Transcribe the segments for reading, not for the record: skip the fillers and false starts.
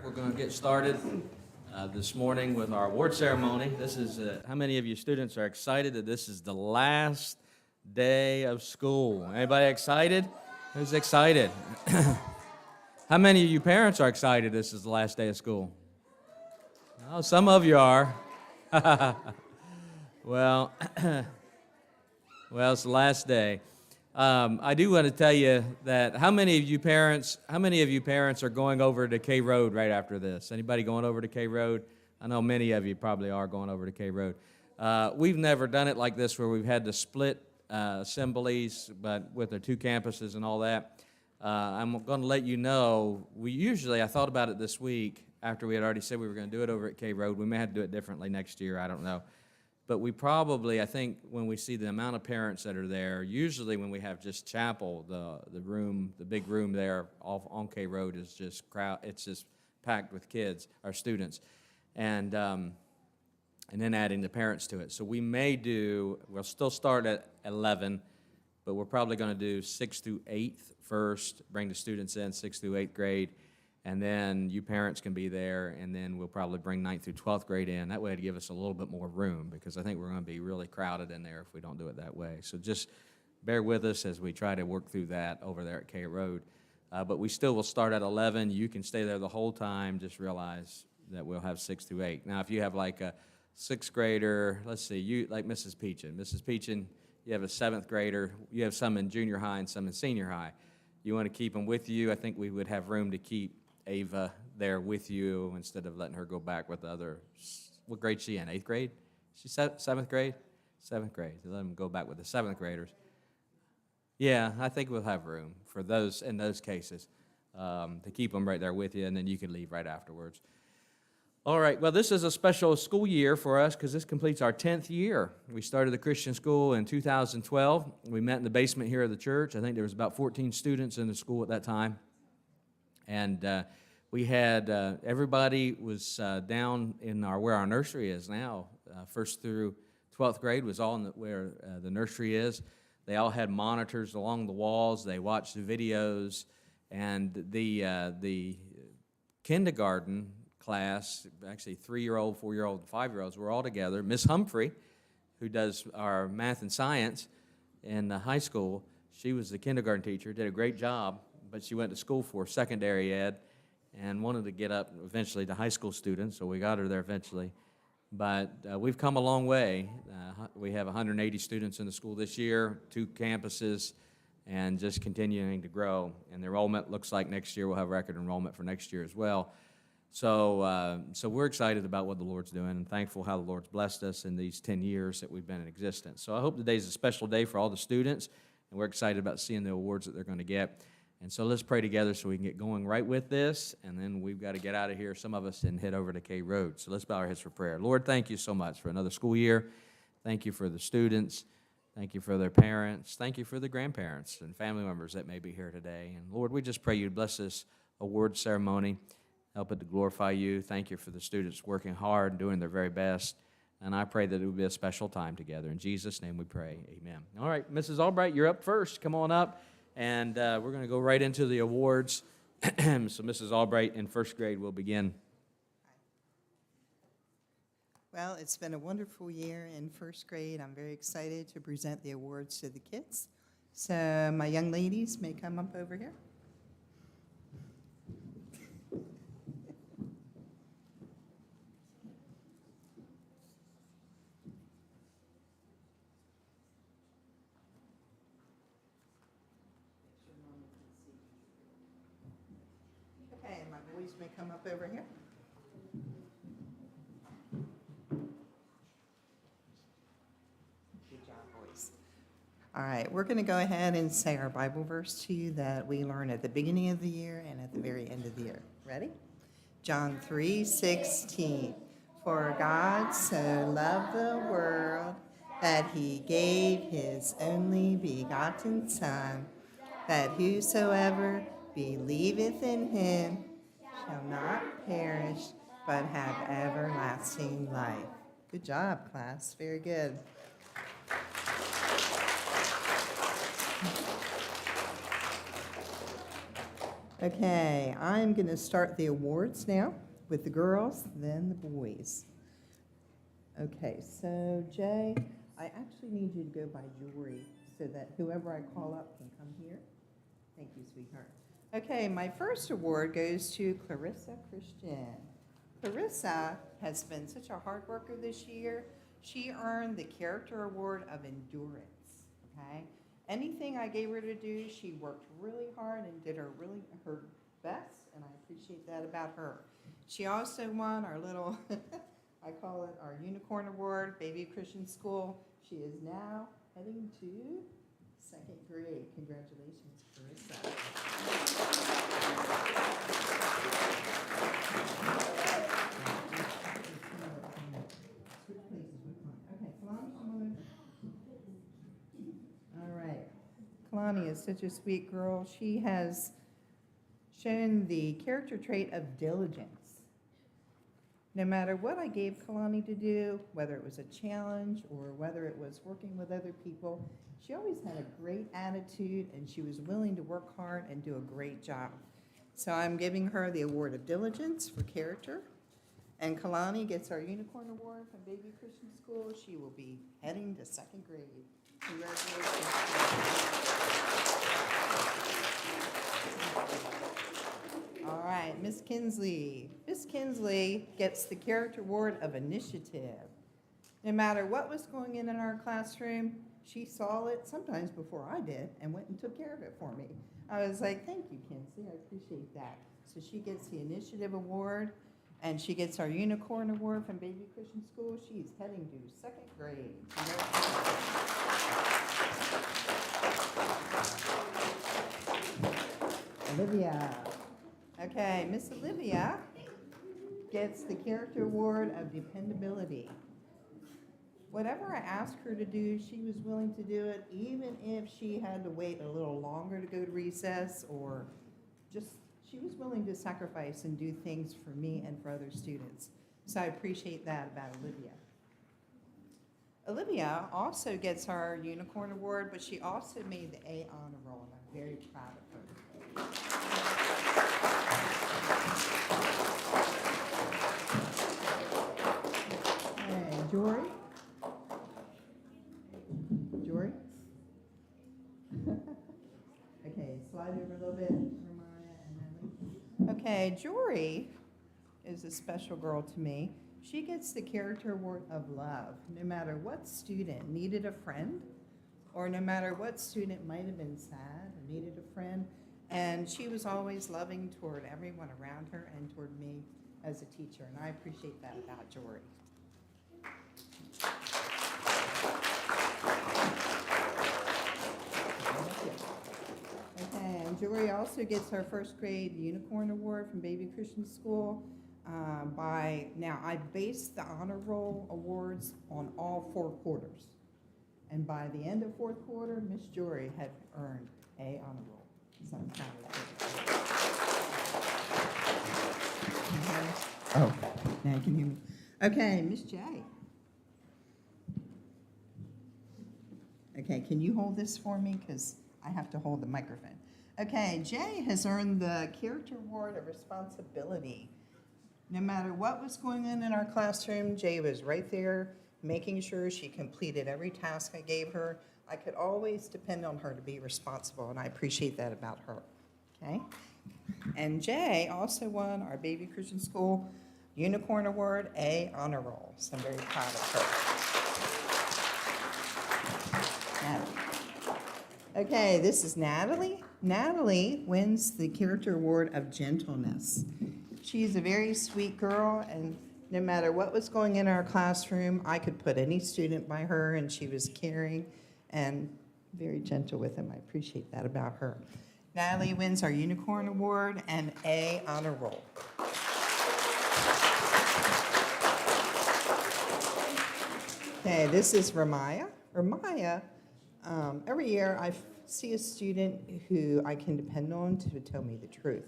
We're going to get started this morning with our award ceremony. This is, how many of you students are excited that this is the last day of school? Anybody excited? Who's excited? How many of you parents are excited this is the last day of school? Oh, some of you are. Well, it's the last day. I do want to tell you that how many of you parents are going over to K Road right after this? Anybody going over to K Road? I know many of you probably are going over to K Road. We've never done it like this where we've had to split assemblies, but with the two campuses and all that. I'm going to let you know, I thought about it this week after we had already said we were going to do it over at K Road. We may have to do it differently next year, I don't know. But we probably, I think, when we see the amount of parents that are there, usually when we have just chapel, the big room there off on K Road is just it's just packed with kids, our students, and then adding the parents to it. So we'll still start at 11, but we're probably going to do 6th through 8th first, bring the students in, 6th through 8th grade, and then you parents can be there, and then we'll probably bring 9th through 12th grade in. That way to give us a little bit more room, because I think we're going to be really crowded in there if we don't do it that way. So just bear with us as we try to work through that over there at K Road. But we still will start at 11. You can stay there the whole time. Just realize that we'll have 6 through 8. Now, if you have like a 6th grader, let's see, you like Mrs. Peachen. Mrs. Peachen, you have a 7th grader. You have some in junior high and some in senior high. You want to keep them with you. I think we would have room to keep Ava there with you instead of letting her go back with the other. What grade is she in? 8th grade? She's 7th grade? 7th grade. Let them go back with the 7th graders. Yeah, I think we'll have room for those in those cases to keep them right there with you, and then you can leave right afterwards. All right, well, this is a special school year for us because this completes our 10th year. We started the Christian school in 2012. We met in the basement here of the church. I think there was about 14 students in the school at that time. And we had, everybody was down in where our nursery is now. 1st through 12th grade was all in where the nursery is. They all had monitors along the walls. They watched the videos. And the kindergarten class, actually 3-year-old, 4-year-old, and 5-year-olds, were all together. Miss Humphrey, who does our math and science in high school, she was the kindergarten teacher, did a great job. But she went to school for secondary ed and wanted to get up eventually to high school students, so we got her there eventually. But we've come a long way. We have 180 students in the school this year, 2 campuses, and just continuing to grow. And the enrollment looks like next year we'll have record enrollment for next year as well. So we're excited about what the Lord's doing and thankful how the Lord's blessed us in these 10 years that we've been in existence. So I hope today's a special day for all the students, and we're excited about seeing the awards that they're going to get. And so let's pray together so we can get going right with this, and then we've got to get out of here, some of us, and head over to K Road. So let's bow our heads for prayer. Lord, thank you so much for another school year. Thank you for the students. Thank you for their parents. Thank you for the grandparents and family members that may be here today. And Lord, we just pray you'd bless this award ceremony, help it to glorify you. Thank you for the students working hard and doing their very best. And I pray that it would be a special time together. In Jesus' name we pray, amen. All right, Mrs. Albright, you're up first. Come on up. And we're going to go right into the awards. So Mrs. Albright in 1st grade will begin. Well, it's been a wonderful year in 1st grade. I'm very excited to present the awards to the kids. So my young ladies may come up over here. May come up over here. Good job, boys. All right, we're going to go ahead and say our Bible verse to you that we learn at the beginning of the year and at the very end of the year. Ready? John 3:16. For God so loved the world that he gave his only begotten Son, that whosoever believeth in him shall not perish, but have everlasting life. Good job, class. Very good. Okay, I'm going to start the awards now with the girls, then the boys. Okay, so Jay, I actually need you to go by Jory so that whoever I call up can come here. Thank you, sweetheart. Okay, my first award goes to Clarissa Christian. Clarissa has been such a hard worker this year. She earned the Character Award of Endurance, okay? Anything I gave her to do, she worked really hard and did her best, and I appreciate that about her. She also won our little, I call it our Unicorn Award, Bayview Christian School. She is now heading to 2nd grade. Congratulations, Clarissa. All right. Kalani is such a sweet girl. She has shown the character trait of diligence. No matter what I gave Kalani to do, whether it was a challenge or whether it was working with other people, she always had a great attitude and she was willing to work hard and do a great job. So I'm giving her the Award of Diligence for character. And Kalani gets our Unicorn Award from Bayview Christian School. She will be heading to 2nd grade. Congratulations. All right, Miss Kinsley. Miss Kinsley gets the Character Award of Initiative. No matter what was going in our classroom, she saw it sometimes before I did and went and took care of it for me. I was like, thank you, Kinsley, I appreciate that. So she gets the Initiative Award, and she gets our Unicorn Award from Bayview Christian School. She's heading to 2nd grade. Olivia. Okay, Miss Olivia gets the Character Award of Dependability. Whatever I asked her to do, she was willing to do it, even if she had to wait a little longer to go to recess, or just, she was willing to sacrifice and do things for me and for other students. So I appreciate that about Olivia. Olivia also gets our Unicorn Award, but she also made the A honor roll, and I'm very proud of her. Okay, Jory? Jory? Okay, slide over a little bit, Ramaya and Natalie. Okay, Jory is a special girl to me. She gets the Character Award of Love. No matter what student needed a friend, or no matter what student might have been sad or needed a friend, and she was always loving toward everyone around her and toward me as a teacher, and I appreciate that about Jory. Okay, and Jory also gets our 1st grade Unicorn Award from Bayview Christian School. Now I base the honor roll awards on all 4 quarters. And by the end of 4th quarter, Miss Jory had earned A honor roll. So I'm proud of her. Oh, now you can hear me. Okay, Miss J. Okay, can you hold this for me? Because I have to hold the microphone. Okay, Jay has earned the Character Award of Responsibility. No matter what was going on in our classroom, Jay was right there making sure she completed every task I gave her. I could always depend on her to be responsible, and I appreciate that about her, okay? And Jay also won our Bayview Christian School Unicorn Award A honor roll, so I'm very proud of her. Natalie. Okay, this is Natalie. Natalie wins the Character Award of Gentleness. She's a very sweet girl, and no matter what was going in our classroom, I could put any student by her, and she was caring and very gentle with them. I appreciate that about her. Natalie wins our Unicorn Award and A honor roll. Okay, this is Ramaya. Ramaya, every year I see a student who I can depend on to tell me the truth.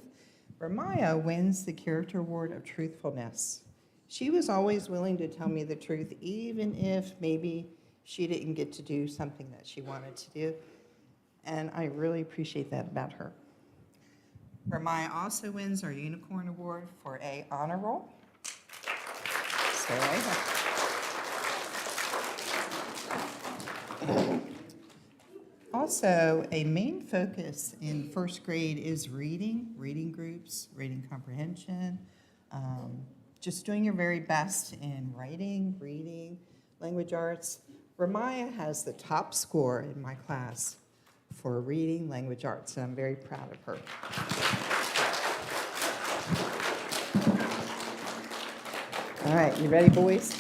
Ramaya wins the Character Award of Truthfulness. She was always willing to tell me the truth, even if maybe she didn't get to do something that she wanted to do. And I really appreciate that about her. Ramaya also wins our Unicorn Award for A Honor Roll. Stay right here. Also, a main focus in first grade is reading groups, reading comprehension, just doing your very best in writing, reading, language arts. Ramaya has the top score in my class for reading language arts, and I'm very proud of her. All right, you ready, boys?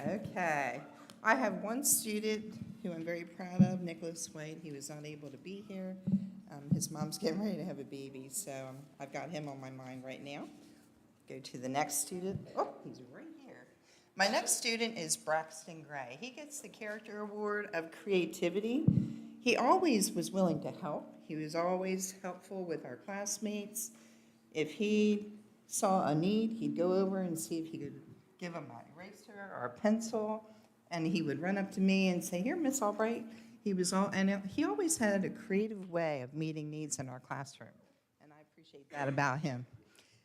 Okay. I have one student who I'm very proud of, Nicholas White. He was not able to be here. His mom's getting ready to have a baby, so I've got him on my mind right now. Go to the next student. Oh, he's right here. My next student is Braxton Gray. He gets the Character Award of Creativity. He always was willing to help. He was always helpful with our classmates. If he saw a need, he'd go over and see if he could give him an eraser or a pencil, and he would run up to me and say, "Here, Miss Albright." And he always had a creative way of meeting needs in our classroom, and I appreciate that about him.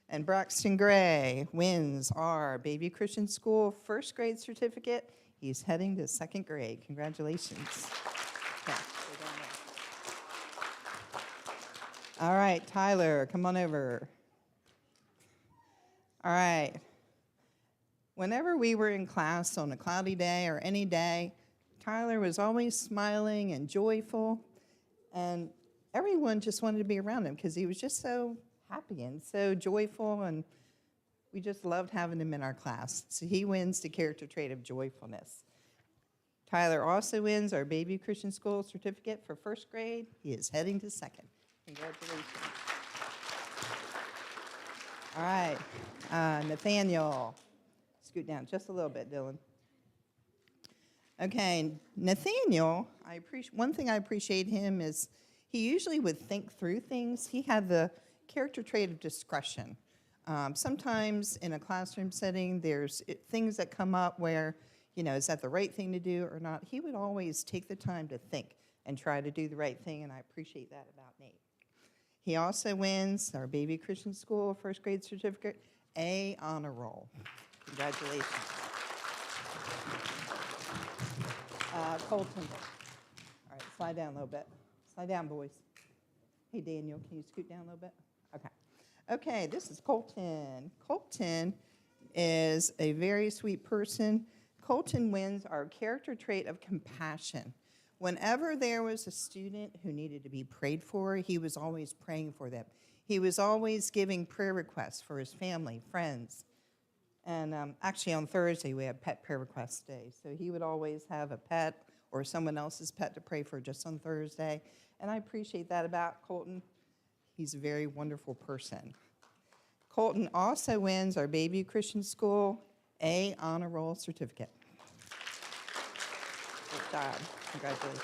And Braxton Gray wins our Bayview Christian School first grade certificate. He's heading to second grade. Congratulations. Yeah, we're going there. All right, Tyler, come on over. All right. Whenever we were in class on a cloudy day or any day, Tyler was always smiling and joyful, and everyone just wanted to be around him because he was just so happy and so joyful, and we just loved having him in our class. So he wins the character trait of joyfulness. Tyler also wins our Bayview Christian School certificate for first grade. He is heading to second. Congratulations. All right, Nathaniel. Scoot down just a little bit, Dylan. Okay, Nathaniel, one thing I appreciate him is he usually would think through things. He had the character trait of discretion. Sometimes in a classroom setting, there's things that come up where, is that the right thing to do or not? He would always take the time to think and try to do the right thing, and I appreciate that about Nate. He also wins our Bayview Christian School first grade certificate, A Honor Roll. Congratulations. Colton. All right, slide down a little bit. Slide down, boys. Hey, Daniel, can you scoot down a little bit? Okay. Okay, this is Colton. Colton is a very sweet person. Colton wins our character trait of compassion. Whenever there was a student who needed to be prayed for, he was always praying for them. He was always giving prayer requests for his family, friends. And actually on Thursday, we had Pet Prayer Request Day. So he would always have a pet or someone else's pet to pray for just on Thursday. And I appreciate that about Colton. He's a very wonderful person. Colton also wins our Bayview Christian School A Honor Roll certificate. Good job. Congratulations.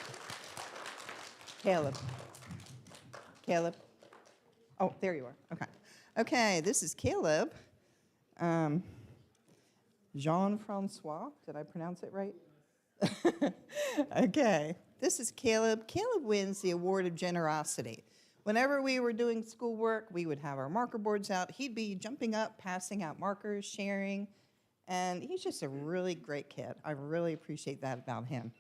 Caleb. Oh, there you are. Okay. Okay, this is Caleb. Jean-Francois, did I pronounce it right? Okay, this is Caleb. Caleb wins the Award of Generosity. Whenever we were doing schoolwork, we would have our marker boards out. He'd be jumping up, passing out markers, sharing, and he's just a really great kid. I really appreciate that about him.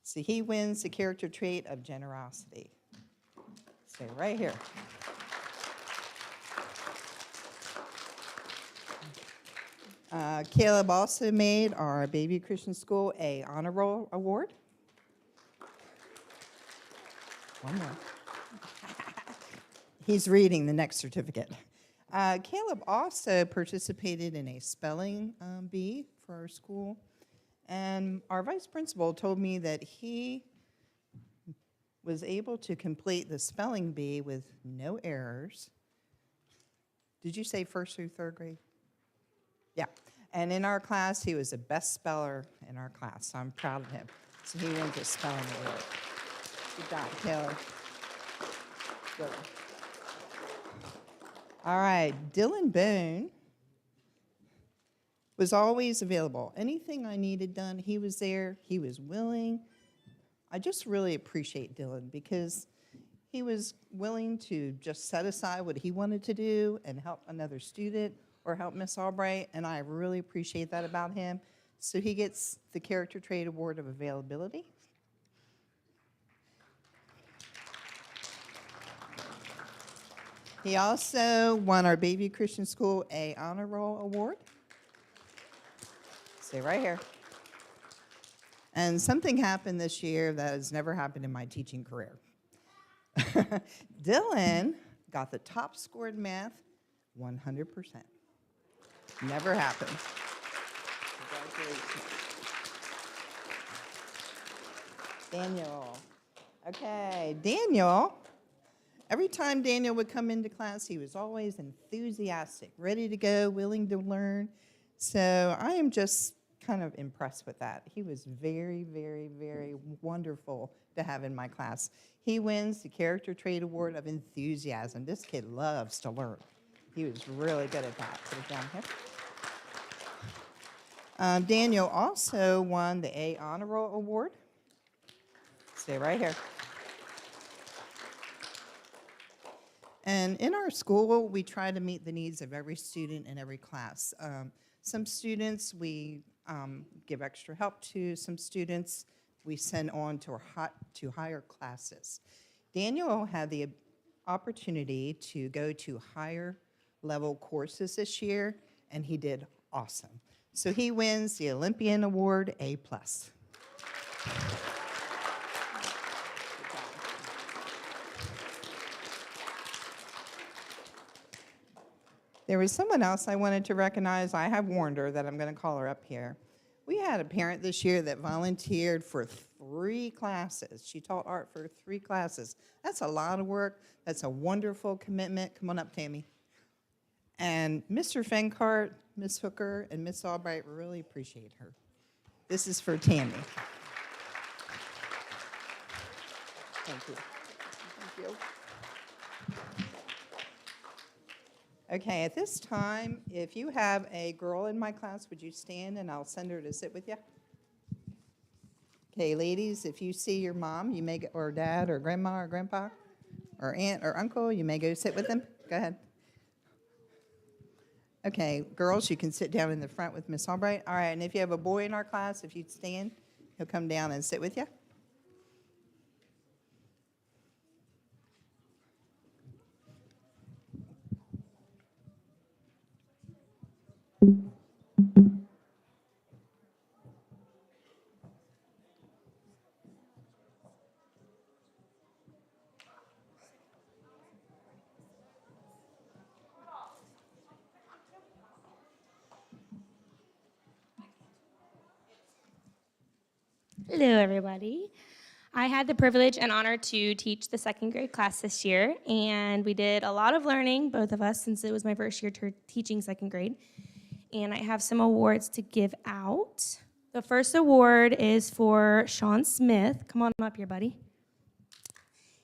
So he wins the character trait of generosity. Stay right here. Caleb also made our Bayview Christian School A Honor Roll Award. One more. He's reading the next certificate. Caleb also participated in a spelling bee for our school. And our vice principal told me that he was able to complete the spelling bee with no errors. Did you say first through third grade? Yeah, and in our class, he was the best speller in our class, so I'm proud of him. So he wins a spelling award. Good job, Caleb. Good. All right, Dylan Boone was always available. Anything I needed done, he was there. He was willing. I just really appreciate Dylan because He was willing to just set aside what he wanted to do and help another student or help Miss Albright, and I really appreciate that about him. So he gets the Character Trait Award of Availability. He also won our Bayview Christian School A Honor Roll Award. Stay right here. And something happened this year that has never happened in my teaching career. Dylan got the top score in math, 100%. Never happened. Congratulations. Daniel. Okay, Daniel. Every time Daniel would come into class, he was always enthusiastic, ready to go, willing to learn. So I am just kind of impressed with that. He was very, very, very wonderful to have in my class. He wins the Character Trait Award of Enthusiasm. This kid loves to learn. He was really good at that. Put it down here. Daniel also won the A Honor Roll Award. Stay right here. And in our school, we try to meet the needs of every student in every class. Some students we give extra help to. Some students we send on to higher classes. Daniel had the opportunity to go to higher level courses this year, and he did awesome. So he wins the Olympian Award A+. There was someone else I wanted to recognize. I have warned her that I'm going to call her up here. We had a parent this year that volunteered for 3 classes. She taught art for 3 classes. That's a lot of work. That's a wonderful commitment. Come on up, Tammy. And Mr. Finkart, Miss Hooker, and Miss Albright really appreciate her. This is for Tammy. Thank you. Thank you. Okay, at this time, if you have a girl in my class, would you stand and I'll send her to sit with you? Okay, ladies, if you see your mom, you may go, or dad, or grandma, or grandpa, or aunt, or uncle, you may go sit with them. Go ahead. Okay, girls, you can sit down in the front with Miss Albright. All right, and if you have a boy in our class, if you'd stand, he'll come down and sit with you. Hello, everybody. I had the privilege and honor to teach the 2nd grade class this year, and we did a lot of learning, both of us, since it was my first year teaching 2nd grade. And I have some awards to give out. The first award is for Sean Smith. Come on up here, buddy.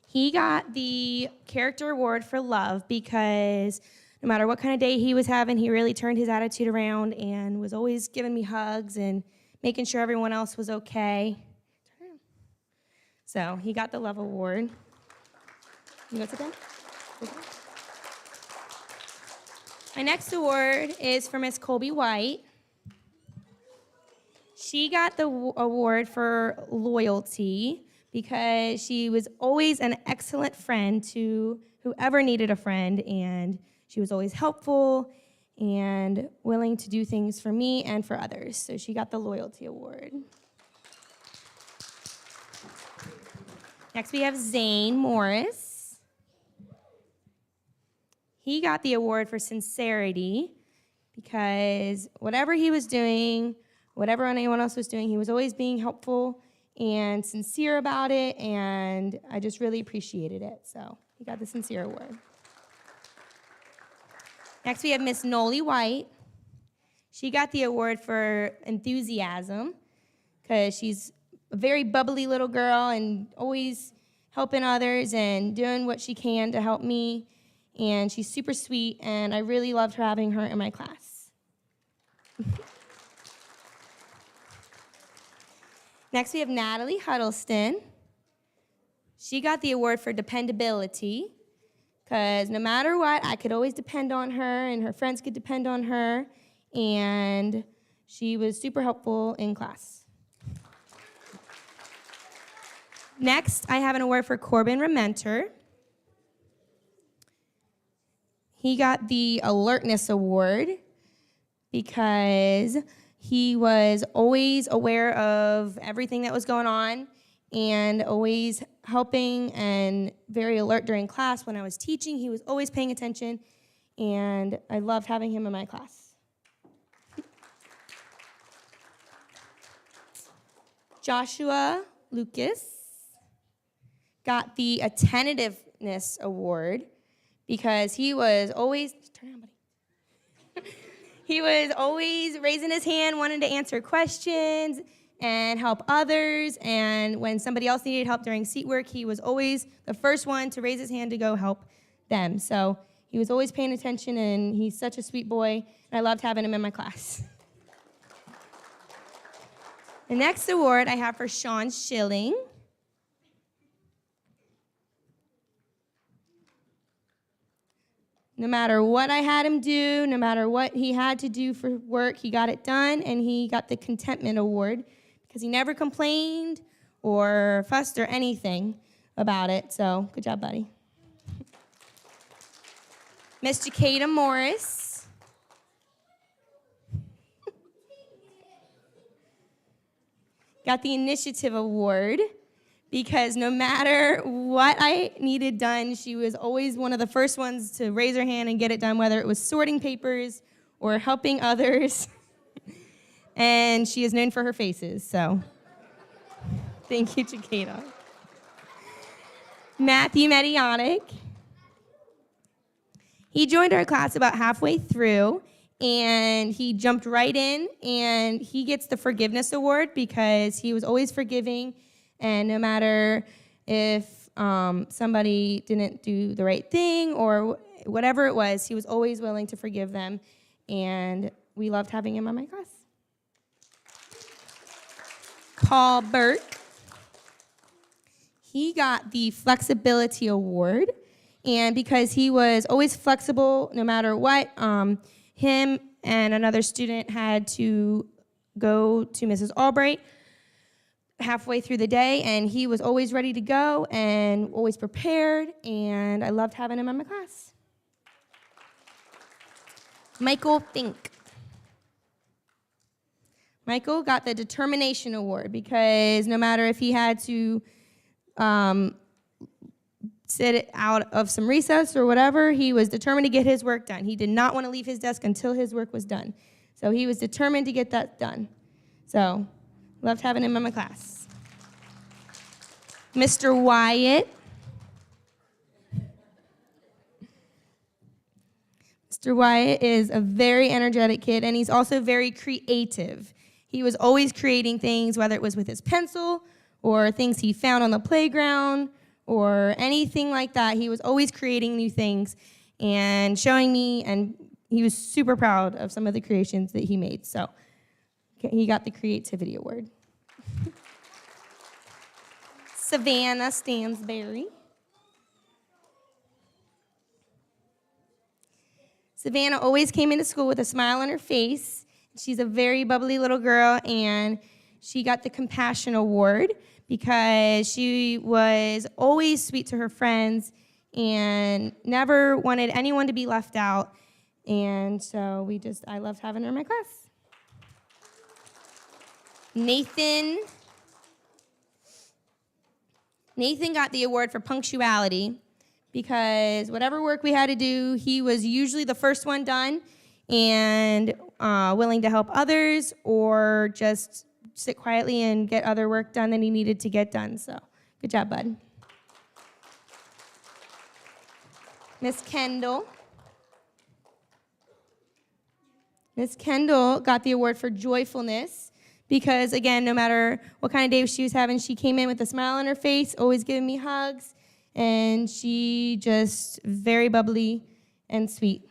He got the Character Award for Love because no matter what kind of day he was having, he really turned his attitude around and was always giving me hugs and making sure everyone else was okay. So he got the Love Award. You go sit down? My next award is for Miss Colby White. She got the award for loyalty because she was always an excellent friend to whoever needed a friend, and she was always helpful and willing to do things for me and for others. So she got the Loyalty Award. Next we have Zane Morris. He got the award for sincerity because whatever he was doing, whatever anyone else was doing, he was always being helpful and sincere about it, and I just really appreciated it. So he got the Sincere Award. Next, we have Miss Noli White. She got the award for enthusiasm because she's a very bubbly little girl and always helping others and doing what she can to help me. And she's super sweet, and I really loved having her in my class. Next, we have Natalie Huddleston. She got the award for dependability because no matter what, I could always depend on her, and her friends could depend on her, and she was super helpful in class. Next, I have an award for Corbin Rementer. He got the Alertness Award because he was always aware of everything that was going on and always helping and very alert during class. When I was teaching, he was always paying attention, and I loved having him in my class. Joshua Lucas got the Attentiveness Award because he was always, turn on, buddy. He was always raising his hand, wanting to answer questions and help others. And when somebody else needed help during seat work, he was always the first one to raise his hand to go help them. So he was always paying attention, and he's such a sweet boy, and I loved having him in my class. The next award I have for Sean Schilling. No matter what I had him do, no matter what he had to do for work, he got it done, and he got the Contentment Award because he never complained or fussed or anything about it. So good job, buddy. Miss Zane Morris. Got the Initiative Award because no matter what I needed done, she was always one of the first ones to raise her hand and get it done, whether it was sorting papers or helping others. And she is known for her faces, so thank you, Chiquita. Matthew Medjanik. He joined our class about halfway through, and he jumped right in, and he gets the Forgiveness Award because he was always forgiving. And no matter if somebody didn't do the right thing or whatever it was, he was always willing to forgive them. And we loved having him on my class. Paul Burke. He got the Flexibility Award. And because he was always flexible no matter what, him and another student had to go to Mrs. Albright halfway through the day, and he was always ready to go and always prepared, and I loved having him in my class. Michael Fink. Michael got the Determination Award because no matter if he had to sit out of some recess or whatever, he was determined to get his work done. He did not want to leave his desk until his work was done. So he was determined to get that done. So loved having him in my class. Mr. Wyatt. Mr. Wyatt is a very energetic kid, and he's also very creative. He was always creating things, whether it was with his pencil or things he found on the playground or anything like that. He was always creating new things and showing me, and he was super proud of some of the creations that he made. So he got the Creativity Award. Savannah Stansberry. Savannah always came into school with a smile on her face. She's a very bubbly little girl, and she got the Compassion Award because she was always sweet to her friends and never wanted anyone to be left out. And so I loved having her in my class. Nathan got the award for Punctuality because whatever work we had to do, he was usually the first one done and willing to help others or just sit quietly and get other work done that he needed to get done. So good job, bud. Miss Kendall. Miss Kendall got the award for Joyfulness because, again, no matter what kind of day she was having, she came in with a smile on her face, always giving me hugs, and she just very bubbly and sweet.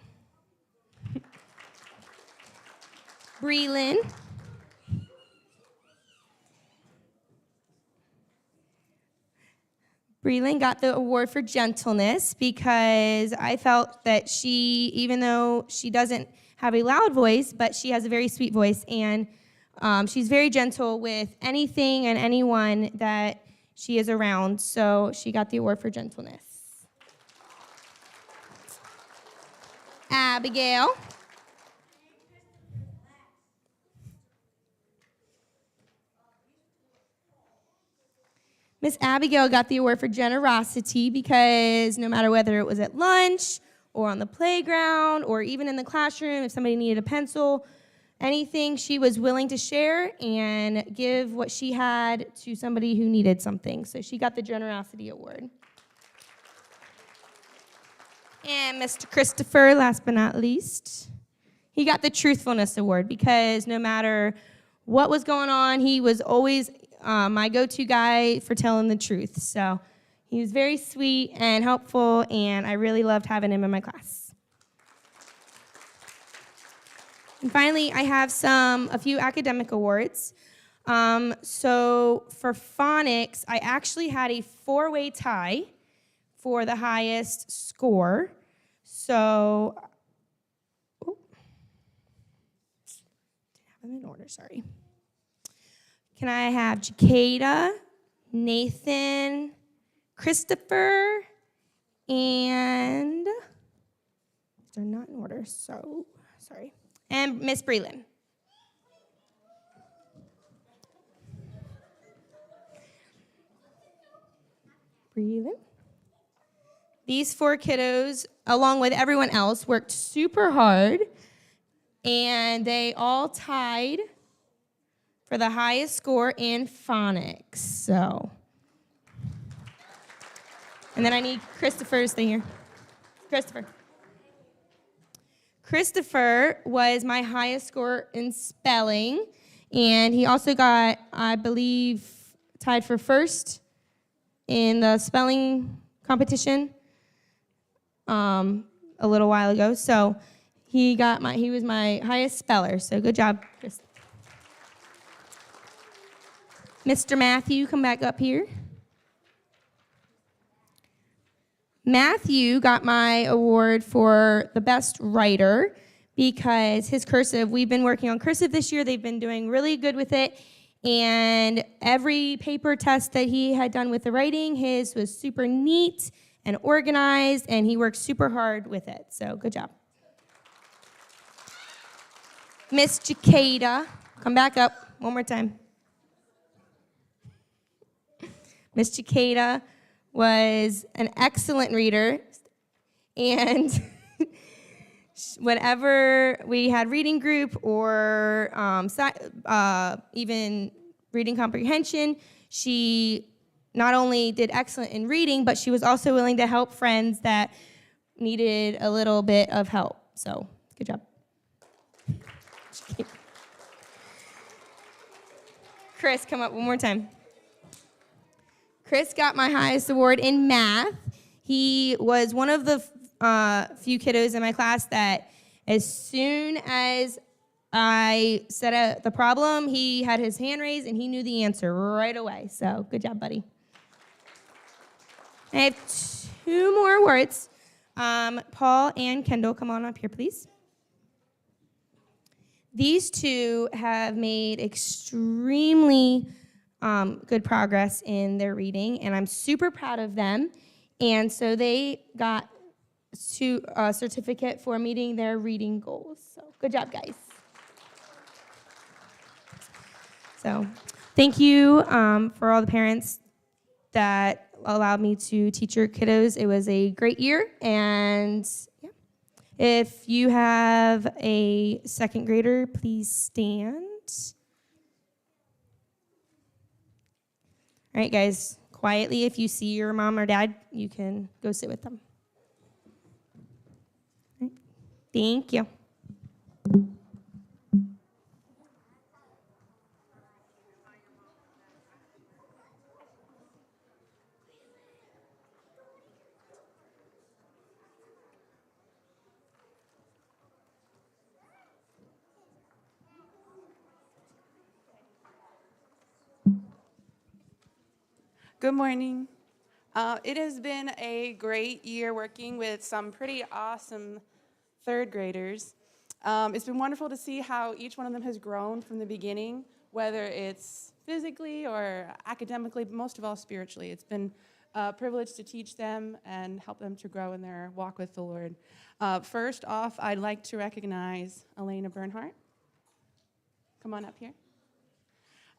Breland. Breland got the award for gentleness because I felt that she, even though she doesn't have a loud voice, but she has a very sweet voice, and she's very gentle with anything and anyone that she is around, so she got the award for gentleness. Abigail. Miss Abigail got the award for generosity because no matter whether it was at lunch or on the playground or even in the classroom, if somebody needed a pencil, anything, she was willing to share and give what she had to somebody who needed something. So she got the generosity award. And Mr. Christopher, last but not least, he got the truthfulness award because no matter what was going on, he was always my go-to guy for telling the truth. So he was very sweet and helpful, and I really loved having him in my class. And finally, I have a few academic awards. So for phonics, I actually had a 4-way tie for the highest score. So, didn't have them in order, sorry. Can I have Jacada, Nathan, Christopher, and they're not in order, so sorry. And Miss Breland. Breland. These 4 kiddos, along with everyone else, worked super hard, and they all tied for the highest score in phonics. So, and then I need Christopher's thing here. Christopher. Christopher was my highest score in spelling, and he also got, I believe, tied for first in the spelling competition a little while ago. So he was my highest speller. So good job, Chris. Mr. Matthew, come back up here. Matthew got my award for the best writer because his cursive, we've been working on cursive this year. They've been doing really good with it. And every paper test that he had done with the writing, his was super neat and organized, and he worked super hard with it. So good job. Miss Jacada, come back up one more time. Miss Jacada was an excellent reader, and whenever we had reading group or even reading comprehension, she not only did excellent in reading, but she was also willing to help friends that needed a little bit of help. So, good job. Chris, come up one more time. Chris got my highest award in math. He was one of the few kiddos in my class that as soon as I set the problem, he had his hand raised and he knew the answer right away. So good job, buddy. I have 2 more awards. Paul and Kendall, come on up here, please. These 2 have made extremely good progress in their reading, and I'm super proud of them. And so they got a certificate for meeting their reading goals. So good job, guys. So thank you for all the parents that allowed me to teach your kiddos. It was a great year, and yeah. If you have a second grader, please stand. All right, guys, quietly, if you see your mom or dad, you can go sit with them. All right. Thank you. Good morning. It has been a great year working with some pretty awesome third graders. It's been wonderful to see how each one of them has grown from the beginning, whether it's physically or academically, but most of all spiritually. It's been a privilege to teach them and help them to grow in their walk with the Lord. First off, I'd like to recognize Elena Bernhardt. Come on up here.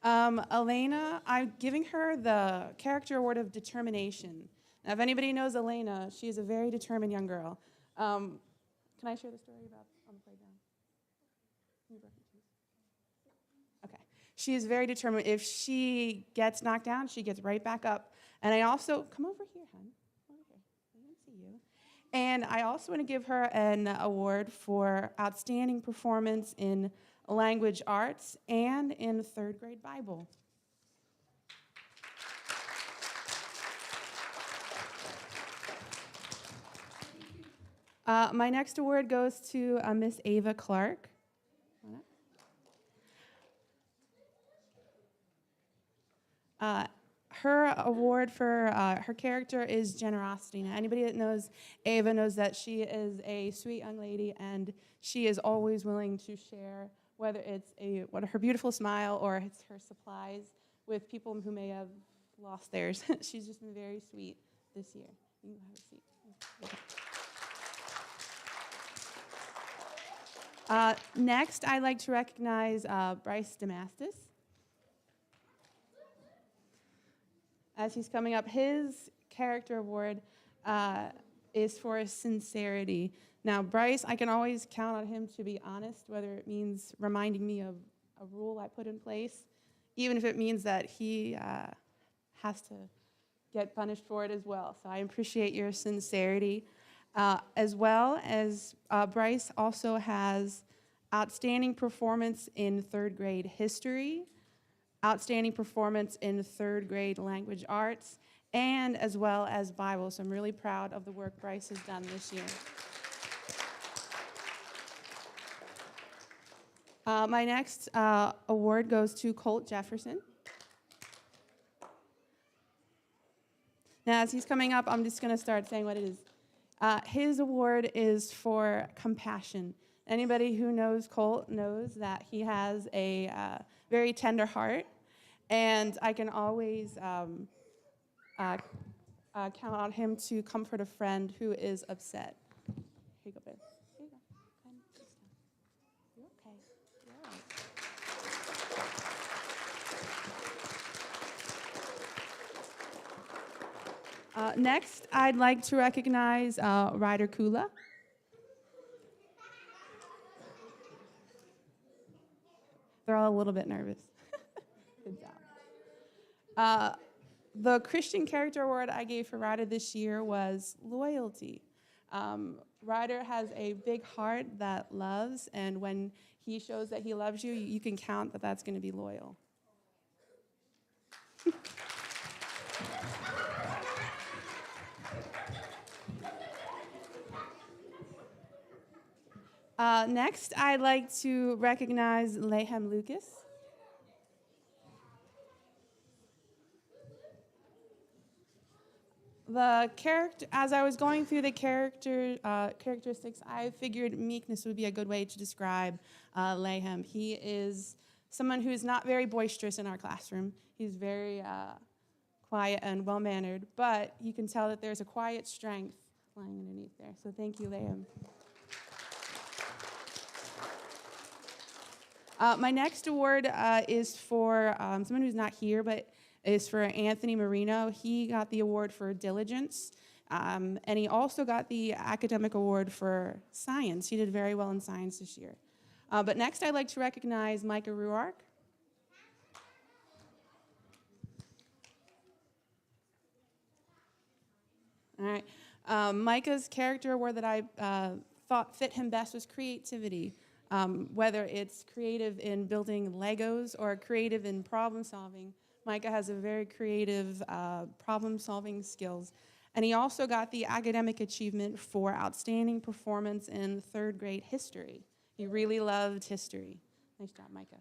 Elena, I'm giving her the Character Award of Determination. Now, if anybody knows Elena, she is a very determined young girl. Can I share the story about on the playground? Okay. She is very determined. If she gets knocked down, she gets right back up. And I also, come over here, hon. Over here. I can see you. And I also want to give her an award for outstanding performance in language arts and in third grade Bible. My next award goes to Miss Ava Clark. Her award for her character is generosity. Now, anybody that knows Ava knows that she is a sweet young lady, and she is always willing to share, whether it's her beautiful smile or it's her supplies, with people who may have lost theirs. She's just been very sweet this year. You can have a seat. Next, I'd like to recognize Bryce Damastis. As he's coming up, his character award is for his sincerity. Now, Bryce, I can always count on him to be honest, whether it means reminding me of a rule I put in place, even if it means that he has to get punished for it as well. So I appreciate your sincerity. As well as Bryce also has outstanding performance in third grade history, outstanding performance in third grade language arts, and as well as Bible. So I'm really proud of the work Bryce has done this year. My next award goes to Colt Jefferson. Now, as he's coming up, I'm just going to start saying what it is. His award is for compassion. Anybody who knows Colt knows that he has a very tender heart, and I can always count on him to comfort a friend who is upset. Here you go, babe. Here you go. Come, sit down. You're okay. You're all right. Next, I'd like to recognize Ryder Kula. They're all a little bit nervous. Good job. The Christian Character Award I gave for Ryder this year was loyalty. Ryder has a big heart that loves, and when he shows that he loves you, you can count that that's going to be loyal. Next, I'd like to recognize Leahey Lucas. The character, as I was going through the characteristics, I figured meekness would be a good way to describe Leahey. He is someone who is not very boisterous in our classroom. He's very quiet and well-mannered, but you can tell that there's a quiet strength lying underneath there. So thank you, Leahey. My next award is for someone who's not here, but is for Anthony Marino. He got the award for diligence, and he also got the academic award for science. He did very well in science this year. But next, I'd like to recognize Micah Ruark. All right. Micah's character award that I thought fit him best was creativity. Whether it's creative in building Legos or creative in problem solving, Micah has a very creative problem solving skills. And he also got the academic achievement for outstanding performance in third grade history. He really loved history. Nice job, Micah.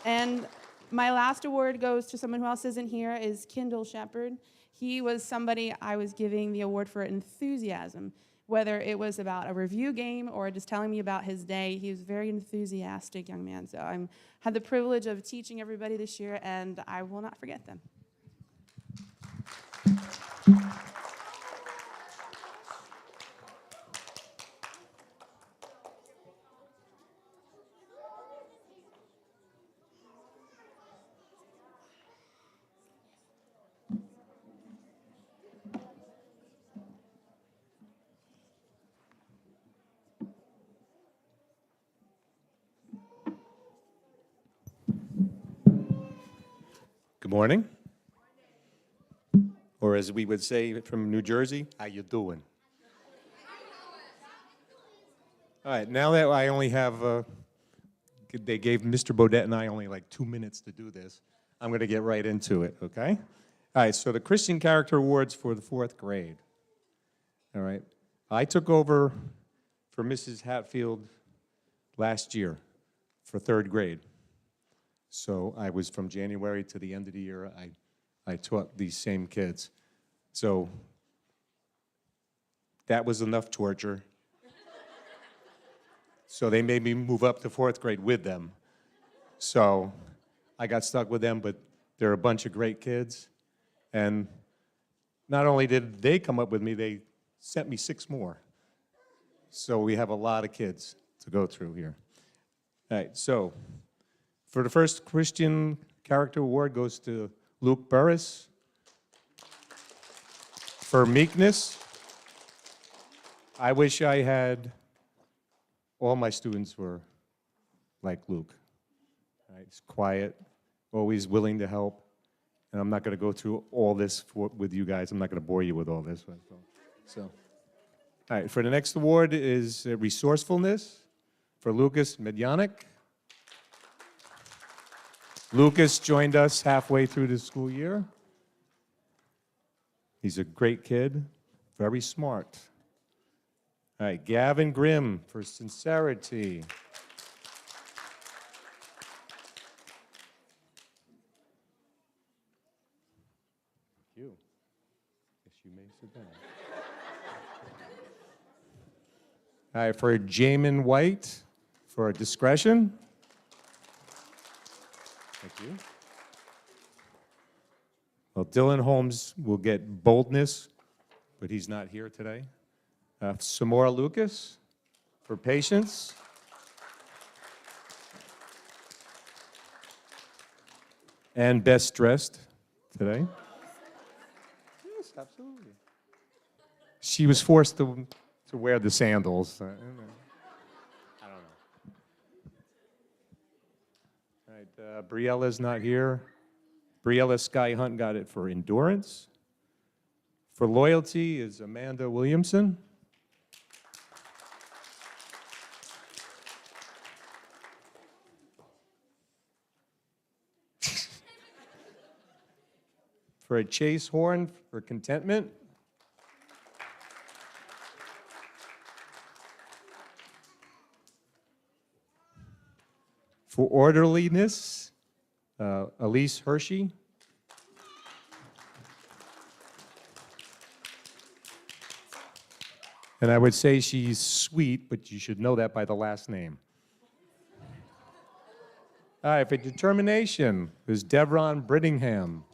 And My last award goes to someone who else isn't here, is Kendall Shepard. He was somebody I was giving the award for enthusiasm, whether it was about a review game or just telling me about his day. He was a very enthusiastic young man. So I had the privilege of teaching everybody this year, and I will not forget them. Good morning. Or as we would say from New Jersey, how you doing? All right, now that I only have, they gave Mr. Bodette and I only like 2 minutes to do this, I'm going to get right into it, okay? All right, so the Christian Character Awards for the 4th grade. All right, I took over for Mrs. Hatfield last year for 3rd grade. So I was from January to the end of the year, I taught these same kids. So that was enough torture. So they made me move up to 4th grade with them. So I got stuck with them, but they're a bunch of great kids. And not only did they come up with me, they sent me 6 more. So we have a lot of kids to go through here. All right, so for the first Christian Character Award goes to Luke Burris. For meekness, I wish I had, all my students were like Luke. Right? He's quiet, always willing to help. And I'm not going to go through all this with you guys. I'm not going to bore you with all this. So, all right, for the next award is Resourcefulness for Lucas Medjanik. Lucas joined us halfway through the school year. He's a great kid, very smart. All right, Gavin Grimm for Sincerity. Thank you. Guess you may sit down. All right, for Jamin White for Discretion. Thank you. Well, Dylan Holmes will get Boldness, but he's not here today. Samora Lucas for Patience. And Best Dressed today. Yes, absolutely. She was forced to wear the sandals. I don't know. All right, Briella's not here. Briella Sky Hunt got it for Endurance. For Loyalty is Amanda Williamson. For a Chase Horn for Contentment. For Orderliness, Elise Hershey. And I would say she's sweet, but you should know that by the last name. All right, for Determination is Devron Brittingham.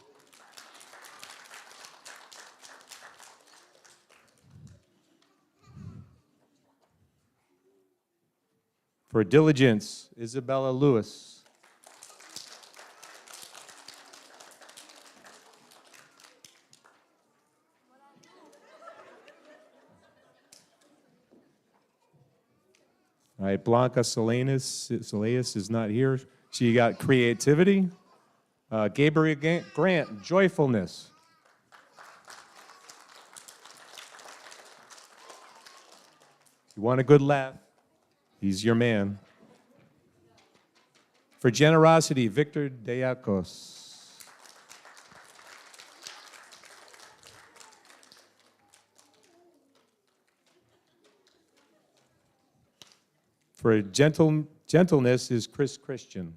For Diligence, Isabella Lewis. All right, Blanca Salinas is not here. She got Creativity. Gabriel Grant, Joyfulness. You want a good laugh? He's your man. For Generosity, Victor Diakos. For Gentleness is Chris Christian.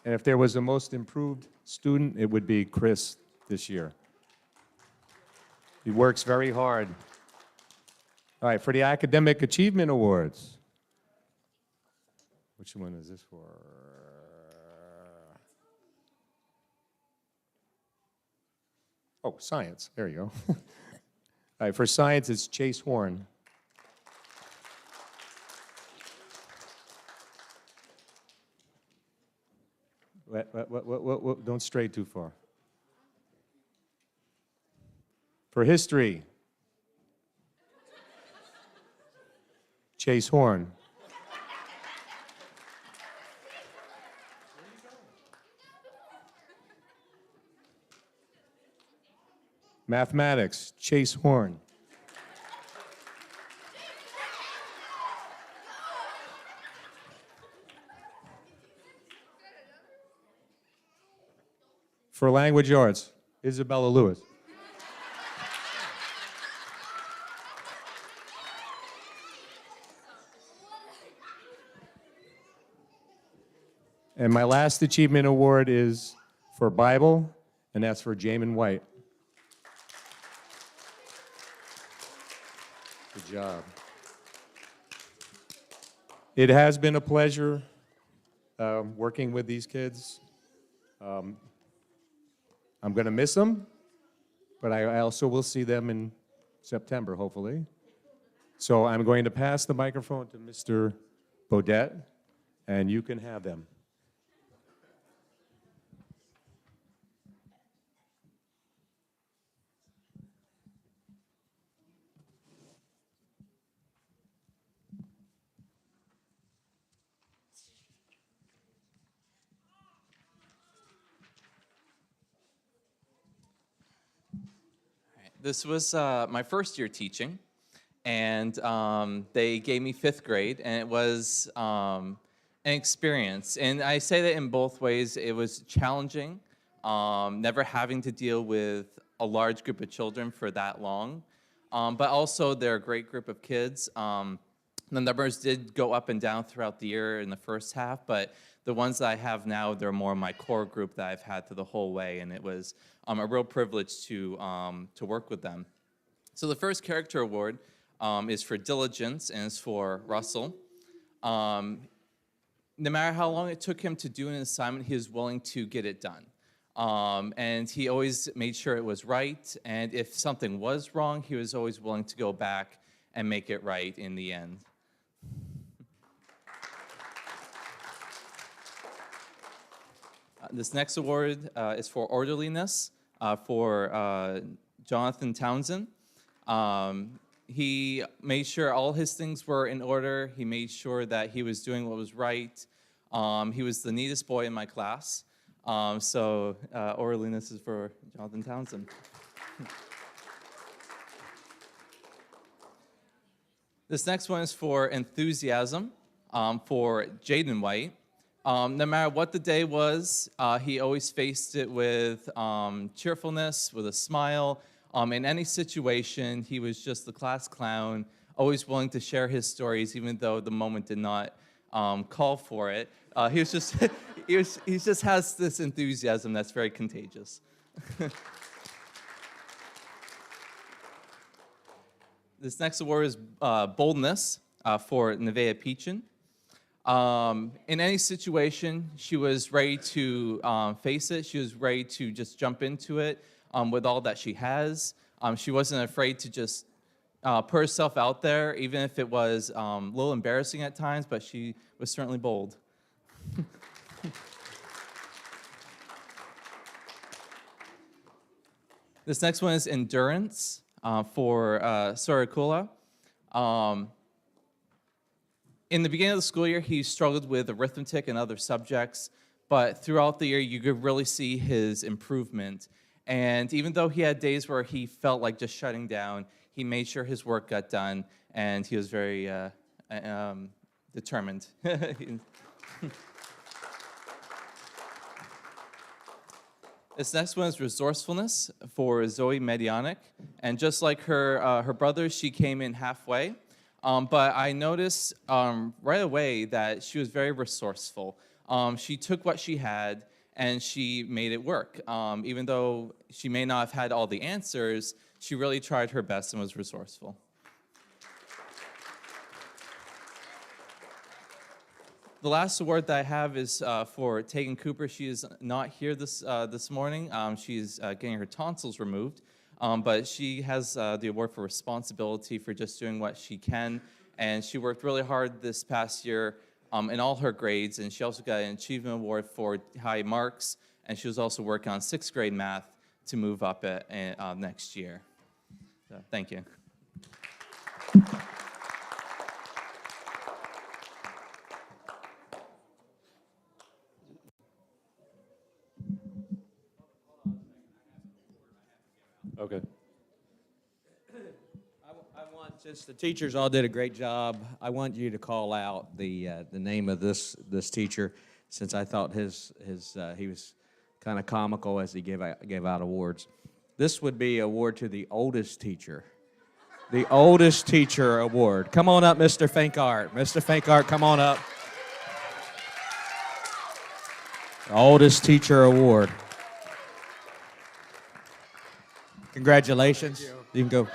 And if there was a most improved student, it would be Chris this year. He works very hard. All right, for the Academic Achievement Awards. Which one is this for? Oh, science. There you go. All right, for science, it's Chase Horn. What? Don't stray too far. For history, Chase Horn. Mathematics, Chase Horn. For language arts, Isabella Lewis. And my last achievement award is for Bible, and that's for Jamin White. Good job. It has been a pleasure working with these kids. I'm going to miss them, but I also will see them in September, hopefully. So I'm going to pass the microphone to Mr. Bodette, and you can have them. This was my first year teaching, and they gave me 5th grade, and it was an experience. And I say that in both ways. It was challenging, never having to deal with a large group of children for that long, but also they're a great group of kids. The numbers did go up and down throughout the year in the first half, but the ones that I have now, they're more my core group that I've had through the whole way, and it was a real privilege to work with them. So the first character award is for diligence, and it's for Russell. No matter how long it took him to do an assignment, he was willing to get it done. And he always made sure it was right, and if something was wrong, he was always willing to go back and make it right in the end. This next award is for Orderliness for Jonathan Townsend. He made sure all his things were in order. He made sure that he was doing what was right. He was the neatest boy in my class. So Orderliness is for Jonathan Townsend. This next one is for Enthusiasm for Jaden White. No matter what the day was, he always faced it with cheerfulness, with a smile. In any situation, he was just the class clown, always willing to share his stories, even though the moment did not call for it. He just has this enthusiasm that's very contagious. This next award is Boldness for Nivea Peachen. In any situation, she was ready to face it. She was ready to just jump into it with all that she has. She wasn't afraid to just put herself out there, even if it was a little embarrassing at times, but she was certainly bold. This next one is Endurance for Sorikula. In the beginning of the school year, he struggled with arithmetic and other subjects, but throughout the year, you could really see his improvement. And even though he had days where he felt like just shutting down, he made sure his work got done, and he was very determined. This next one is Resourcefulness for Zoe Medianik. And just like her brothers, she came in halfway. But I noticed right away that she was very resourceful. she took what she had and she made it work. Even though she may not have had all the answers, she really tried her best and was resourceful. The last award that I have is for Tayden Cooper. She is not here this morning. She's getting her tonsils removed, but she has the award for responsibility for just doing what she can. And she worked really hard this past year in all her grades, and she also got an achievement award for high marks. And she was also working on 6th grade math to move up next year. So, thank you. Okay. I want, since the teachers all did a great job, I want you to call out the name of this teacher, since I thought he was kind of comical as he gave out awards. This would be award to the oldest teacher. The oldest teacher award. Come on up, Mr. Finkart. Mr. Finkart, come on up. The oldest teacher award. Congratulations. You can go.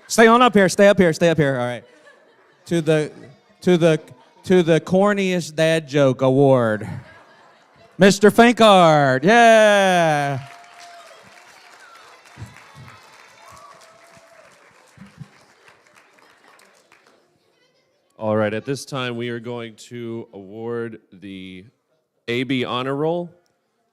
Stay on up here. Stay up here. Stay up here. All right. To the corniest dad joke award, Mr. Finkart. Yeah. All right, at this time, we are going to award the AB Honor Roll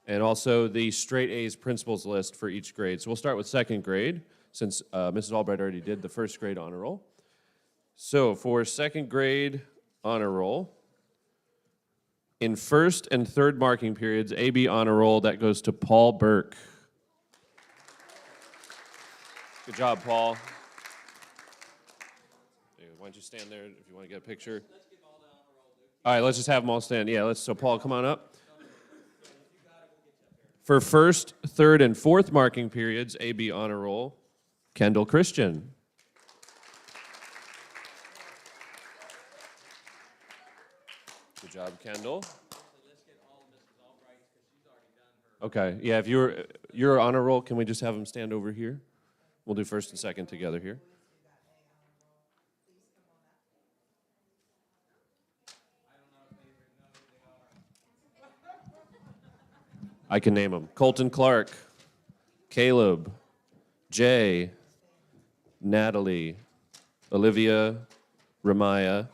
and also the Straight A's Principals List for each grade. So we'll start with 2nd grade, since Mrs. Albright already did the 1st grade Honor Roll. So for 2nd grade Honor Roll, in 1st and 3rd marking periods, AB Honor Roll, that goes to Paul Burke. Good job, Paul. Why don't you stand there if you want to get a picture? All right, let's just have them all stand. Yeah, so Paul, come on up. For 1st, 3rd, and 4th marking periods, AB Honor Roll, Kendall Christian. Good job, Kendall. Okay, yeah, if you're honor roll, can we just have them stand over here? We'll do 1st and 2nd together here. I can name them. Colton Clark, Caleb, Jay, Natalie, Olivia, Ramaya,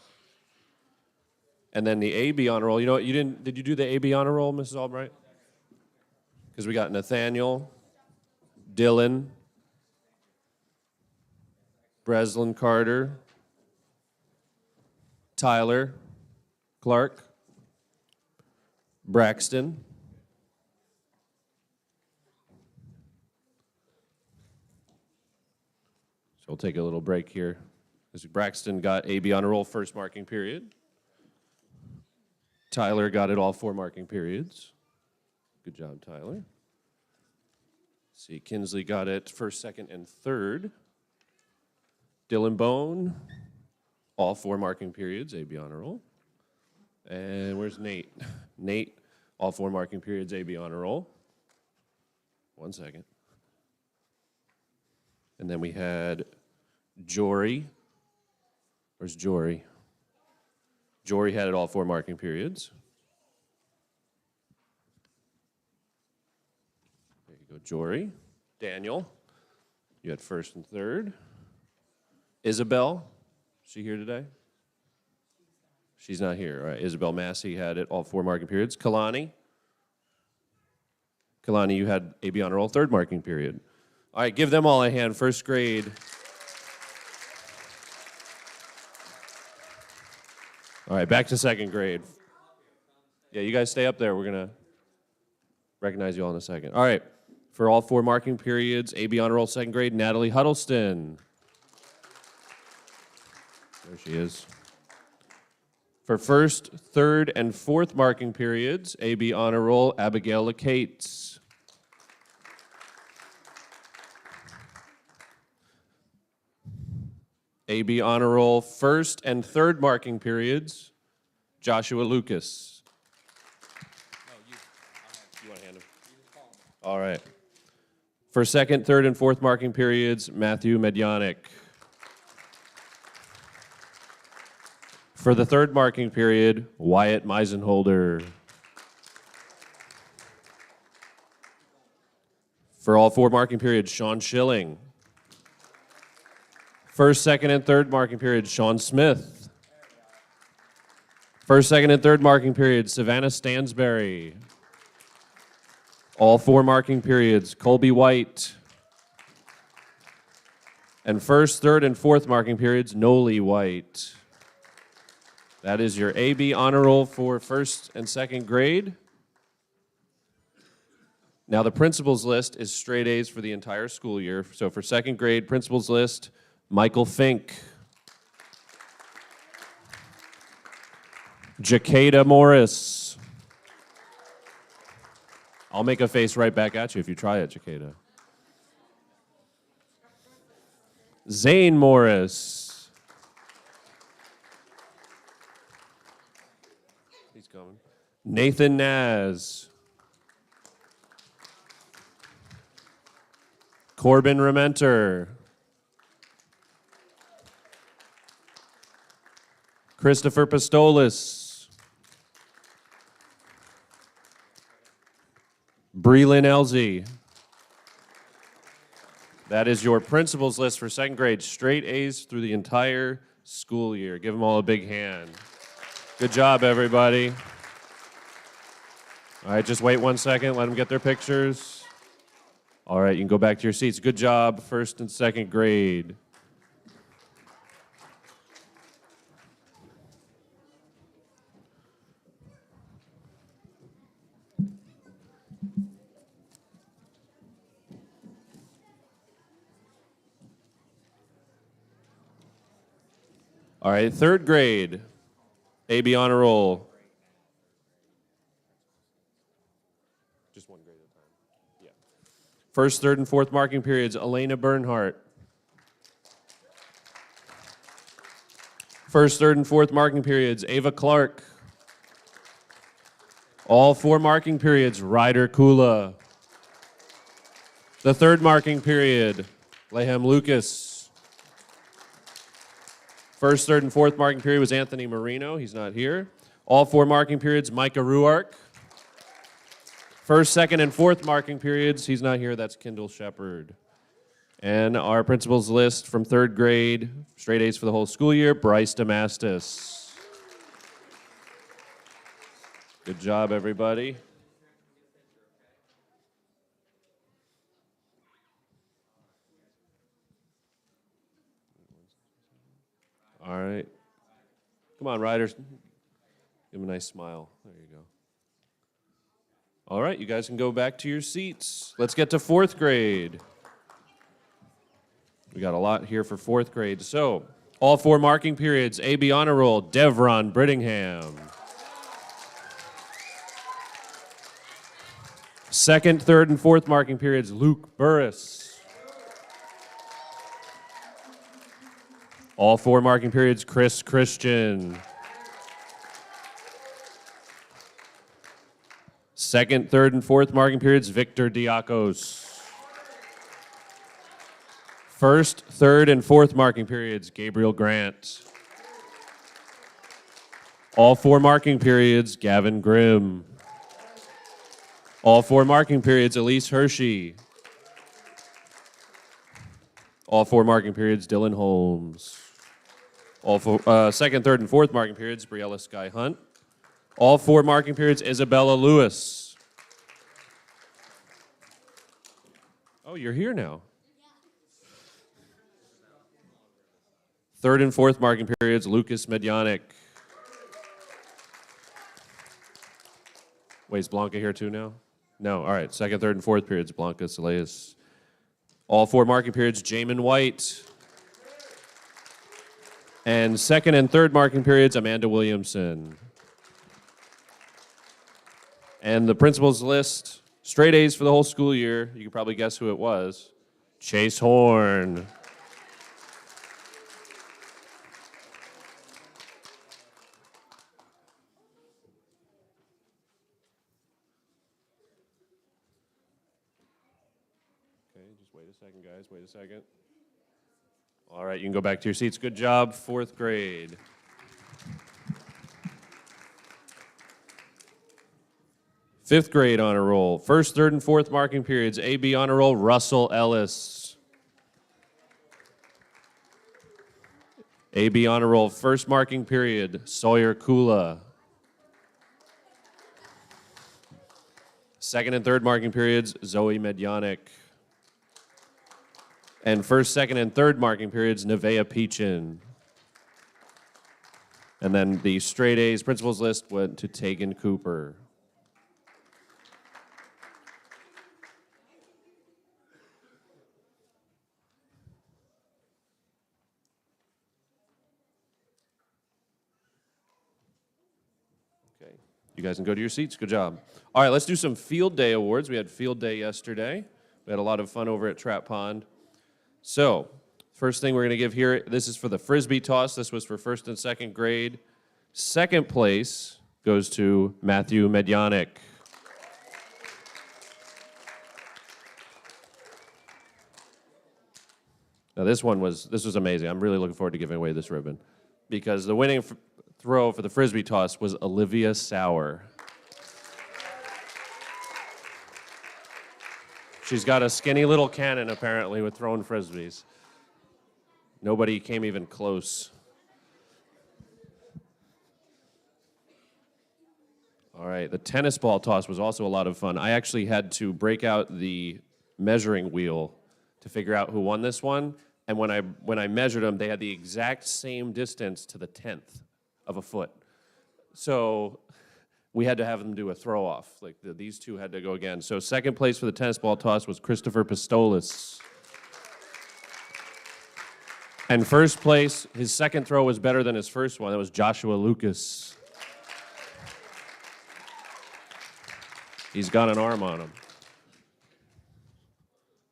and then the AB honor roll. You know what? Did you do the AB honor roll, Mrs. Albright? Because we got Nathaniel, Dylan, Breslin Carter, Tyler, Clark, Braxton, so we'll take a little break here. Braxton got AB honor roll 1st marking period. Tyler got it all 4 marking periods. Good job, Tyler. See, Kinsley got it 1st, 2nd, and 3rd. Dylan Bone, all 4 marking periods, AB honor roll. And where's Nate? Nate, all 4 marking periods, AB honor roll. 1 second. And then we had Jory. Where's Jory? Jory had it all 4 marking periods. There you go, Jory. Daniel, you had 1st and 3rd. Isabel, is she here today? She's not here. All right, Isabel Massey had it all 4 marking periods. Kalani, you had AB honor roll 3rd marking period. All right, give them all a hand. 1st grade. All right, back to 2nd grade. Yeah, you guys stay up there. We're going to recognize you all in a second. All right, for all 4 marking periods, AB honor roll 2nd grade, Natalie Huddleston. There she is. For 1st, 3rd, and 4th marking periods, AB honor roll, Abigail LeCates. AB honor roll 1st and 3rd marking periods, Joshua Lucas. All right. For second, third, and fourth marking periods, Matthew Medjanik. For the third marking period, Wyatt Meisenholder. For all four marking periods, Sean Schilling. First, second, and third marking periods, Sean Smith. First, second, and third marking periods, Savannah Stansberry. All four marking periods, Colby White. And first, third, and fourth marking periods, Noli White. That is your AB honor roll for first and second grade. Now the principals list is straight A's for the entire school year. So for second grade, principals list, Michael Fink. Jacada Morris. I'll make a face right back at you if you try it, Jacada. Zane Morris. He's coming. Nathan Naz. Corbin Rementer. Christopher Pistolis. Breland Elsie. That is your principals list for second grade. Straight A's through the entire school year. Give them all a big hand. Good job, everybody. All right, just wait 1 second. Let them get their pictures. All right, you can go back to your seats. Good job, first and second grade. All right, third grade, AB honor roll. Just one grade at a time. Yeah. First, third, and fourth marking periods, Elena Bernhardt. First, third, and fourth marking periods, Ava Clark. All four marking periods, Ryder Kula. The third marking period, Leahey Lucas. First, third, and fourth marking period was Anthony Marino. He's not here. All four marking periods, Micah Ruark. First, second, and fourth marking periods, he's not here. That's Kendall Shepard. And our principals list from third grade, straight A's for the whole school year, Bryce Damastis. Good job, everybody. All right. Come on, riders. Give them a nice smile. There you go. All right, you guys can go back to your seats. Let's get to fourth grade. We got a lot here for fourth grade. So, all four marking periods, AB honor roll, Devron Brittingham. Second, third, and fourth marking periods, Luke Burris. All four marking periods, Chris Christian. Second, third, and fourth marking periods, Victor Diakos. First, third, and fourth marking periods, Gabriel Grant. All four marking periods, Gavin Grimm. All four marking periods, Elise Hershey. All four marking periods, Dylan Holmes. All four, second, third, and fourth marking periods, Briella Sky Hunt. All four marking periods, Isabella Lewis. Oh, you're here now. Third and fourth marking periods, Lucas Medjanik. Wait, is Blanca here too now? No, all right. Second, third, and fourth periods, Blanca Saleas. All four marking periods, Jamin White. And second and third marking periods, Amanda Williamson. And the principals list, straight A's for the whole school year. You can probably guess who it was. Chase Horn. Okay, just wait a second, guys. Wait a second. All right, you can go back to your seats. Good job, 4th grade. Fifth grade honor roll. First, third, and fourth marking periods. AB honor roll, Russell Ellis. AB honor roll, first marking period, Sawyer Kula. Second and third marking periods, Zoe Medianik. And first, second, and third marking periods, Nivea Peachen. And then the straight A's principals list went to Tayden Cooper. Okay, you guys can go to your seats. Good job. All right, let's do some field day awards. We had field day yesterday. We had a lot of fun over at Trap Pond. So, first thing we're going to give here, this is for the Frisbee Toss. This was for first and second grade. Second place goes to Matthew Medjanik. Now this was amazing. I'm really looking forward to giving away this ribbon because the winning throw for the Frisbee Toss was Olivia Sauer. She's got a skinny little cannon, apparently, with throwing Frisbees. Nobody came even close. All right, the tennis ball toss was also a lot of fun. I actually had to break out the measuring wheel to figure out who won this one. And when I measured them, they had the exact same distance to the 10th of a foot. So we had to have them do a throw-off. Like these two had to go again. So second place for the tennis ball toss was Christopher Pistolis. And first place, his second throw was better than his first one. That was Joshua Lucas. He's got an arm on him.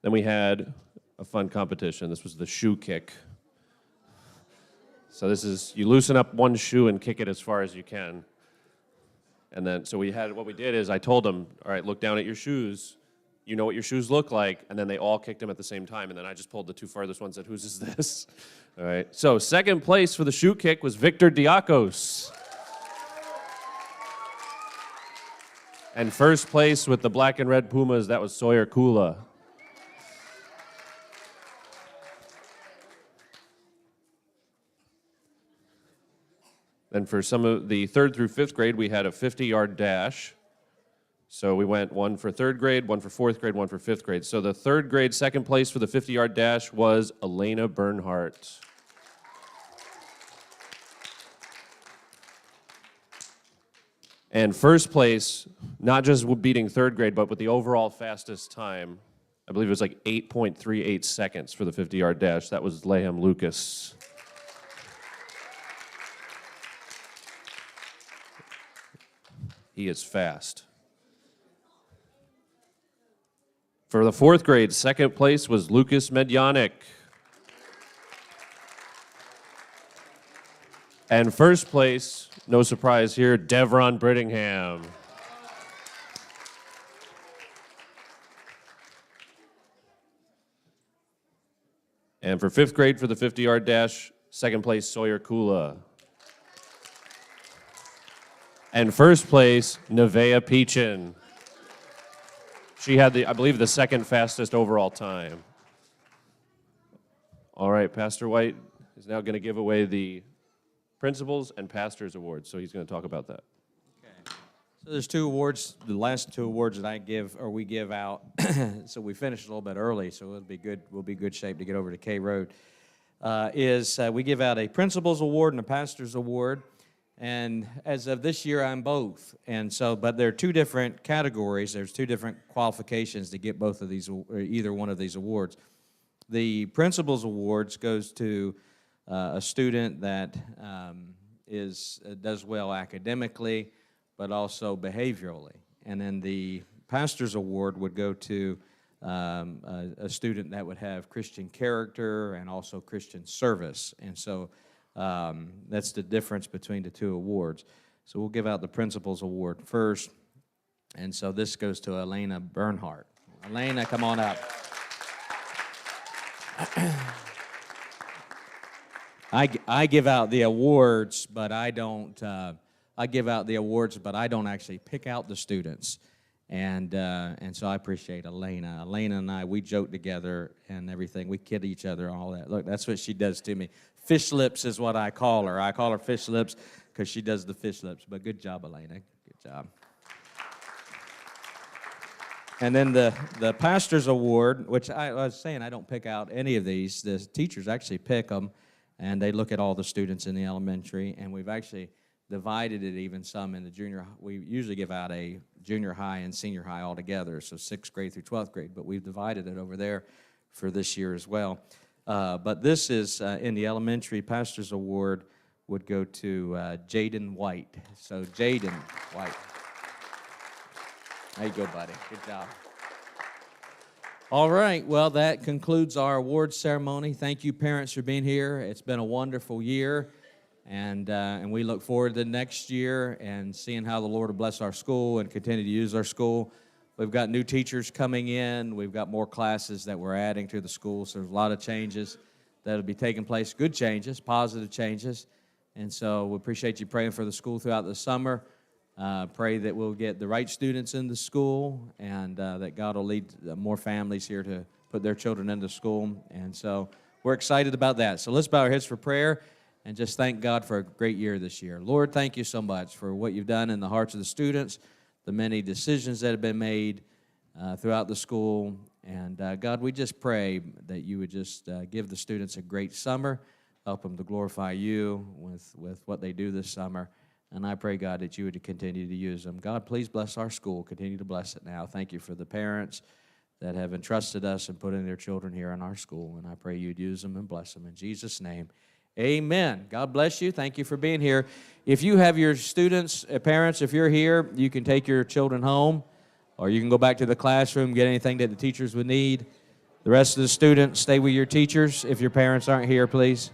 Then we had a fun competition. This was the shoe kick. So this is, you loosen up one shoe and kick it as far as you can. And then, so what we did is I told them, all right, look down at your shoes. You know what your shoes look like. And then they all kicked them at the same time. And then I just pulled the two farthest ones and said, whose is this? All right. So second place for the shoe kick was Victor Diakos. And first place with the black and red Pumas, that was Sawyer Kula. Then for some of the third through fifth grade, we had a 50-yard dash. So we went one for third grade, one for fourth grade, one for fifth grade. So the third grade second place for the 50-yard dash was Elena Bernhardt. And first place, not just beating third grade, but with the overall fastest time, I believe it was like 8.38 seconds for the 50-yard dash. That was Leahey Lucas. He is fast. For the fourth grade, second place was Lucas Medjanik. And first place, no surprise here, Devron Brittingham. And for fifth grade, for the 50-yard dash, second place, Sawyer Kula. And first place, Nivea Peachen. She had, I believe, the second fastest overall time. All right, Pastor White is now going to give away the Principals and Pastors Awards, so he's going to talk about that. Okay. So there's two awards, the last two awards that we give out. So we finished a little bit early, so it'll be good. We'll be good shape to get over to K Road. We give out a Principals Award and a Pastors Award. And as of this year, I'm both. And so, but there are two different categories. There's two different qualifications to get both of these, or either one of these awards. The Principals Awards goes to a student that does well academically, but also behaviorally. And then the Pastor's Award would go to a student that would have Christian character and also Christian service. And so that's the difference between the two awards. So we'll give out the Principals Award first. And so this goes to Elena Bernhardt. Elena, come on up. I give out the awards, but I don't. I give out the awards, but I don't actually pick out the students, and so I appreciate Elena. Elena and I, we joke together and everything. We kid each other and all that. Look, that's what she does to me. Fish lips is what I call her. I call her fish lips because she does the fish lips. But good job, Elena. Good job. And then the Pastor's Award, which I was saying I don't pick out any of these. The teachers actually pick them, and they look at all the students in the elementary, and we've actually divided it even some in the junior. We usually give out a junior high and senior high all together, so 6th grade through 12th grade, but we've divided it over there for this year as well. But this is in the elementary. Pastor's Award would go to Jaden White. So Jaden White. There you go, buddy. Good job. All right. Well, that concludes our awards ceremony. Thank you, parents, for being here. It's been a wonderful year, and we look forward to next year and seeing how the Lord will bless our school and continue to use our school. We've got new teachers coming in. We've got more classes that we're adding to the school, so there's a lot of changes that will be taking place, good changes, positive changes. And so we appreciate you praying for the school throughout the summer. Pray that we'll get the right students in the school and that God will lead more families here to put their children into school. And so we're excited about that. So let's bow our heads for prayer and just thank God for a great year this year. Lord, thank you so much for what you've done in the hearts of the students, the many decisions that have been made throughout the school. And God, we just pray that you would just give the students a great summer, help them to glorify you with what they do this summer. And I pray, God, that you would continue to use them. God, please bless our school. Continue to bless it now. Thank you for the parents that have entrusted us and putting their children here in our school. And I pray you'd use them and bless them. In Jesus' name, amen. God bless you. Thank you for being here. If you have your students, parents, if you're here, you can take your children home, or you can go back to the classroom, get anything that the teachers would need. The rest of the students, stay with your teachers. If your parents aren't here, please.